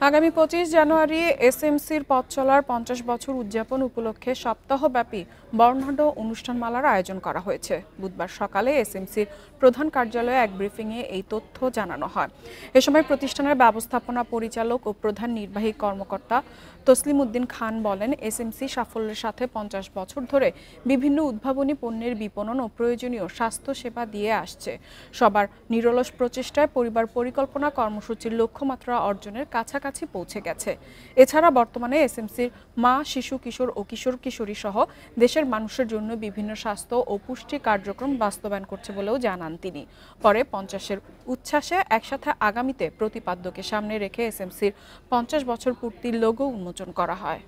আগামী ২৫ জানুয়ারি এসএমসির পথ চলার ৫০ বছর উদযাপন উপলক্ষে সপ্তাহব্যাপী বর্ণাঢ্য অনুষ্ঠানমালার আয়োজন করা হয়েছে। বুধবার সকালে এসএমসির প্রধান কার্যালয়ে এক ব্রিফিংয়ে এই তথ্য জানানো হয়। এ সময় প্রতিষ্ঠানের ব্যবস্থাপনা পরিচালক ও প্রধান নির্বাহী কর্মকর্তা তসলিম উদ্দিন খান বলেন, এসএমসি সাফল্যের সাথে ৫০ বছর ধরে বিভিন্ন উদ্ভাবনী পণ্যের বিপণন ও প্রয়োজনীয় স্বাস্থ্যসেবা দিয়ে আসছে। সবার নিরলস প্রচেষ্টায় পরিবার পরিকল্পনা কর্মসূচির লক্ষ্যমাত্রা অর্জনের কাছাকাছি পৌঁছে গেছে। এছাড়া বর্তমানে এসএমসির মা, শিশু, কিশোর ও কিশোর কিশোরী সহ দেশের মানুষের জন্য বিভিন্ন স্বাস্থ্য ও পুষ্টি কার্যক্রম বাস্তবায়ন করছে বলেও জানান তিনি। পরে ৫০-এর উচ্ছ্বাসে একসাথে আগামীতে প্রতিপাদ্যকে সামনে রেখে এসএমসির ৫০ বছর পূর্তির লোগো উন্মোচন করা হয়।